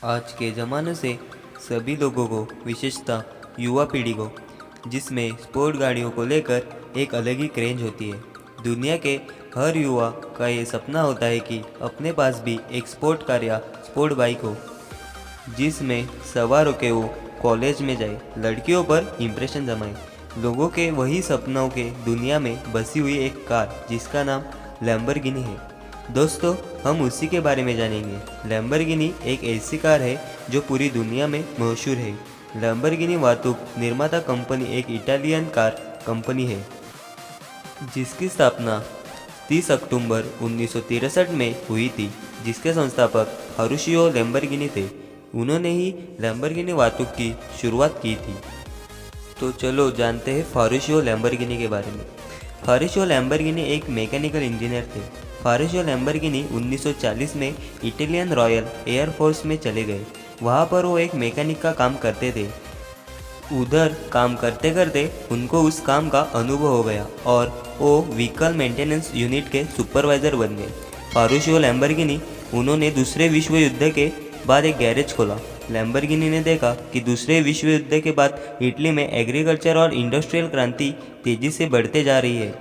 आज के ज़माने से सभी लोगों को, विशेषतः युवा पीढ़ी को, जिसमें स्पोर्ट गाड़ियों को लेकर एक अलग ही क्रेज होती है। दुनिया के हर युवा का ये सपना होता है कि अपने पास भी एक स्पोर्ट कार या स्पोर्ट बाइक हो, जिसमें सवार होकर वो कॉलेज में जाए, लड़कियों पर इम्प्रेशन जमाए। लोगों के वही सपनों के दुनिया में बसी हुई एक कार जिसका नाम लैम्बोर्गिनी है। दोस्तों, हम उसी के बारे में जानेंगे। लैम्बोर्गिनी एक ऐसी कार है जो पूरी दुनिया में मशहूर है। लैम्बोर्गिनी वाहतूक निर्माता कंपनी एक इटालियन कार कंपनी है, जिसकी स्थापना 30 अक्टूबर 1963 में हुई थी, जिसके संस्थापक फारुशियो लैम्बोर्गिनी थे। उन्होंने ही लैम्बोर्गिनी वाहतूक की शुरुआत की थी। तो चलो जानते हैं फारुशियो लैम्बोर्गिनी के बारे में। फारुशियो लैम्बोर्गिनी एक मैकेनिकल इंजीनियर थे। फारुशियो लैम्बोर्गिनी 1940 में इटालियन रॉयल एयर फोर्स में चले गए। वहाँ पर वो एक मैकेनिक का काम करते थे। उधर काम करते करते उनको उस काम का अनुभव हो गया और वो व्हीकल मेंटेनेंस यूनिट के सुपरवाइज़र बन गए। फारुशियो लैम्बोर्गिनी उन्होंने दूसरे विश्व युद्ध के बाद एक गैरेज खोला। लैम्बोर्गिनी ने देखा कि दूसरे विश्व युद्ध के बाद इटली में एग्रीकल्चर और इंडस्ट्रियल क्रांति तेज़ी से बढ़ते जा रही है।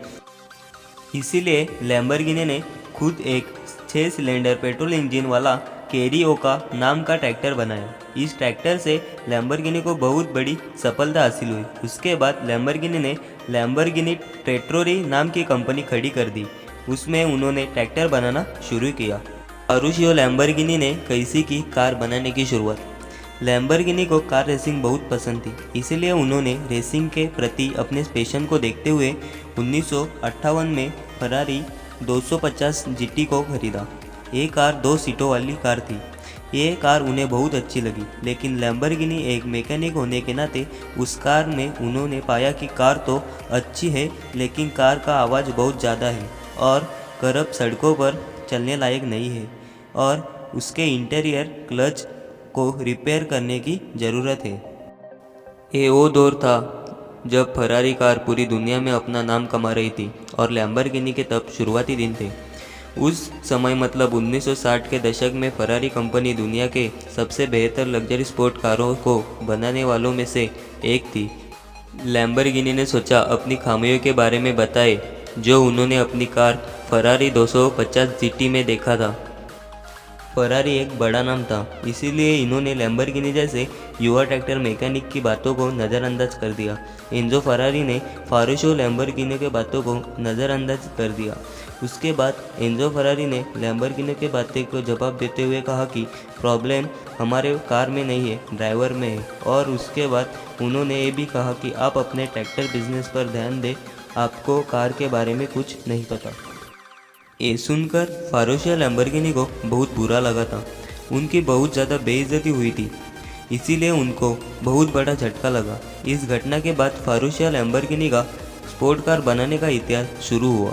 इसीलिए लैम्बोर्गिनी ने खुद एक 6 सिलेंडर पेट्रोल इंजन वाला कैरियोका नाम का ट्रैक्टर बनाया। इस ट्रैक्टर से लैम्बोर्गिनी को बहुत बड़ी सफलता हासिल हुई। उसके बाद लैम्बोर्गिनी ने लैम्बोर्गिनी ट्रेटोरी नाम की कंपनी खड़ी कर दी। उसमें उन्होंने ट्रैक्टर बनाना शुरू किया। फारुशियो लैम्बोर्गिनी ने कैसी की कार बनाने की शुरुआत। लैम्बोर्गिनी को कार रेसिंग बहुत पसंद थी, इसलिए उन्होंने रेसिंग के प्रति अपने पैशन को देखते हुए 1958 में फरारी 250 जीटी को खरीदा। ये कार 2 सीटों वाली कार थी। ये कार उन्हें बहुत अच्छी लगी, लेकिन लैम्बोर्गिनी एक मैकेनिक होने के नाते उस कार में उन्होंने पाया कि कार तो अच्छी है, लेकिन कार का आवाज़ बहुत ज़्यादा है और खराब सड़कों पर चलने लायक नहीं है और उसके इंटीरियर क्लच को रिपेयर करने की ज़रूरत है। ये वो दौर था जब फरारी कार पूरी दुनिया में अपना नाम कमा रही थी और लैम्बोर्गिनी के तब शुरुआती दिन थे। उस समय मतलब 1960 के दशक में फरारी कंपनी दुनिया के सबसे बेहतर लग्जरी स्पोर्ट कारों को बनाने वालों में से एक थी। लैम्बोर्गिनी ने सोचा अपनी खामियों के बारे में बताए जो उन्होंने अपनी कार फरारी 250 जीटी में देखा था। फरारी एक बड़ा नाम था, इसीलिए इन्होंने लैम्बोर्गिनी जैसे युवा ट्रैक्टर मैकेनिक की बातों को नज़रअंदाज कर दिया। एंजो फरारी ने फारुशियो लैम्बोर्गिनी के बातों को नज़रअंदाज कर दिया। उसके बाद एंजो फरारी ने लैम्बोर्गिनी के बातें को जवाब देते हुए कहा कि प्रॉब्लम हमारे कार में नहीं है, ड्राइवर में है। और उसके बाद उन्होंने ये भी कहा कि आप अपने ट्रैक्टर बिजनेस पर ध्यान दें, आपको कार के बारे में कुछ नहीं पता। ये सुनकर फारुशियो लैम्बोर्गिनी को बहुत बुरा लगा था। उनकी बहुत ज़्यादा बेइज्जती हुई थी, इसीलिए उनको बहुत बड़ा झटका लगा। इस घटना के बाद फारुशियो लैम्बोर्गिनी का स्पोर्ट कार बनाने का इतिहास शुरू हुआ।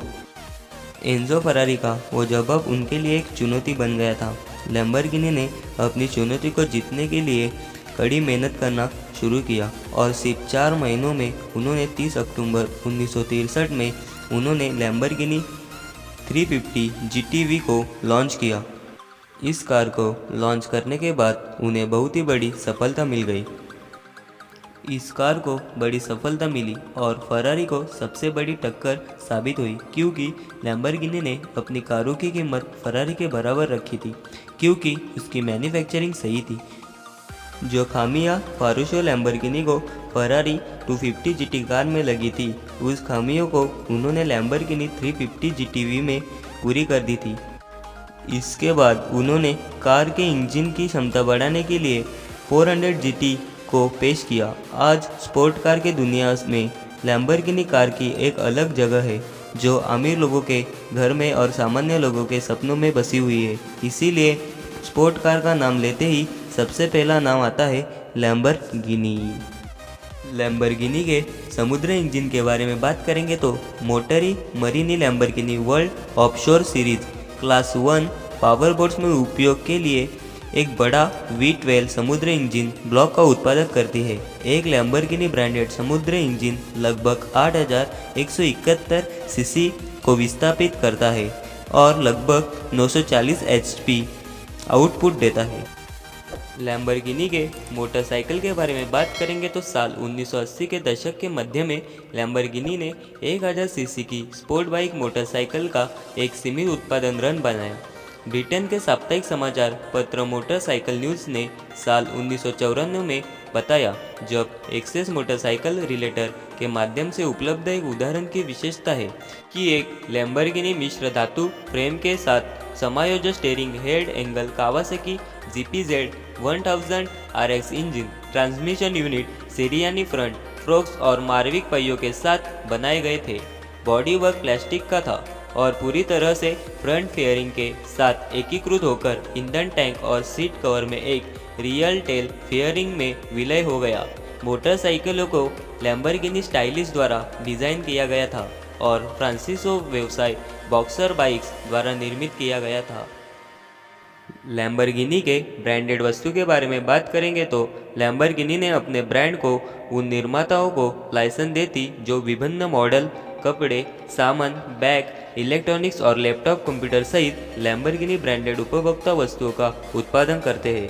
एंजो फरारी का वो जवाब उनके लिए एक चुनौती बन गया था। लैम्बोर्गिनी ने अपनी चुनौती को जीतने के लिए कड़ी मेहनत करना शुरू किया और सिर्फ 4 महीनों में उन्होंने 30 अक्टूबर 1963 में उन्होंने लैम्बोर्गिनी 350 GTV को लॉन्च किया। इस कार को लॉन्च करने के बाद उन्हें बहुत ही बड़ी सफलता मिल गई। इस कार को बड़ी सफलता मिली और फरारी को सबसे बड़ी टक्कर साबित हुई, क्योंकि लैम्बोर्गिनी ने अपनी कारों की कीमत फरारी के बराबर रखी थी, क्योंकि उसकी मैन्युफैक्चरिंग सही थी। जो खामियां फारुशियो लैम्बोर्गिनी को फरारी 250 GT कार में लगी थी, उस खामियों को उन्होंने लैम्बोर्गिनी 350 GTV में पूरी कर दी थी। इसके बाद उन्होंने कार के इंजन की क्षमता बढ़ाने के लिए 400 GT को पेश किया। आज स्पोर्ट कार के दुनिया में लैम्बोर्गिनी कार की एक अलग जगह है, जो अमीर लोगों के घर में और सामान्य लोगों के सपनों में बसी हुई है। इसीलिए स्पोर्ट कार का नाम लेते ही सबसे पहला नाम आता है लैम्बोर्गिनी। लैम्बोर्गिनी के समुद्र इंजन के बारे में बात करेंगे तो Motori Marini Lamborghini World Offshore Series Class 1 power boats में उपयोग के लिए एक बड़ा V12 समुद्र इंजन ब्लॉक का उत्पादन करती है। एक लैम्बोर्गिनी ब्रांडेड समुद्र इंजन लगभग 8171 सीसी को विस्थापित करता है और लगभग 940 HP आउटपुट देता है। लैम्बोर्गिनी के मोटरसाइकिल के बारे में बात करेंगे तो साल 1980 के दशक के मध्य में लैम्बोर्गिनी ने 1000 सीसी की स्पोर्ट बाइक मोटरसाइकिल का एक सीमित उत्पादन रन बनाया। ब्रिटेन के साप्ताहिक समाचार पत्र मोटरसाइकिल न्यूज़ ने साल 1994 में बताया, जब एक्सेस मोटरसाइकिल रिलेटर के माध्यम से उपलब्ध एक उदाहरण की विशेषता है कि एक लैम्बोर्गिनी मिश्र धातु फ्रेम के साथ समायोजित steering head angle Kawasaki GPZ 1000 RX engine, transmission unit Ceriani front forks और मार्विक पहियों के साथ बनाए गए थे। बॉडी वर्क प्लास्टिक का था और पूरी तरह से फ्रंट फेयरिंग के साथ एकीकृत होकर ईंधन टैंक और सीट कवर में एक रियल टेल फेयरिंग में विलय हो गया। मोटरसाइकिलों को लैम्बोर्गिनी स्टाइलिश द्वारा डिज़ाइन किया गया था और फ्रांसिसो व्यवसाय बॉक्सर बाइक्स द्वारा निर्मित किया गया था। लैम्बोर्गिनी के ब्रांडेड वस्तु के बारे में बात करेंगे तो लैम्बोर्गिनी ने अपने ब्रांड को उन निर्माताओं को लाइसेंस देती जो विभिन्न मॉडल, कपड़े, सामान, बैग, इलेक्ट्रॉनिक्स और लैपटॉप कंप्यूटर सहित लैम्बोर्गिनी ब्रांडेड उपभोक्ता वस्तुओं का उत्पादन करते हैं।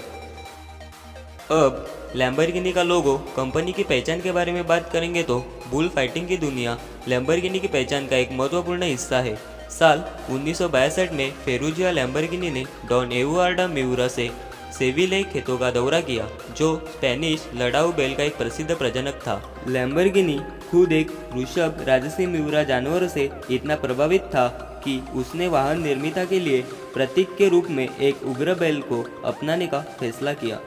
अब लैम्बोर्गिनी का लोगो कंपनी की पहचान के बारे में बात करेंगे तो बुल फाइटिंग की दुनिया लैम्बोर्गिनी की पहचान का एक महत्वपूर्ण हिस्सा है। साल 1962 में फेरुजिया लैम्बोर्गिनी ने डॉन एवुआर्डो मिउरा से सेविले खेतों का दौरा किया, जो स्पेनिश लड़ाऊ बैल का एक प्रसिद्ध प्रजनक था। लैम्बोर्गिनी खुद एक वृषभ राजसी मिउरा जानवर से इतना प्रभावित था कि उसने वाहन निर्माता के लिए प्रतीक के रूप में एक उग्र बैल को अपनाने का फैसला किया।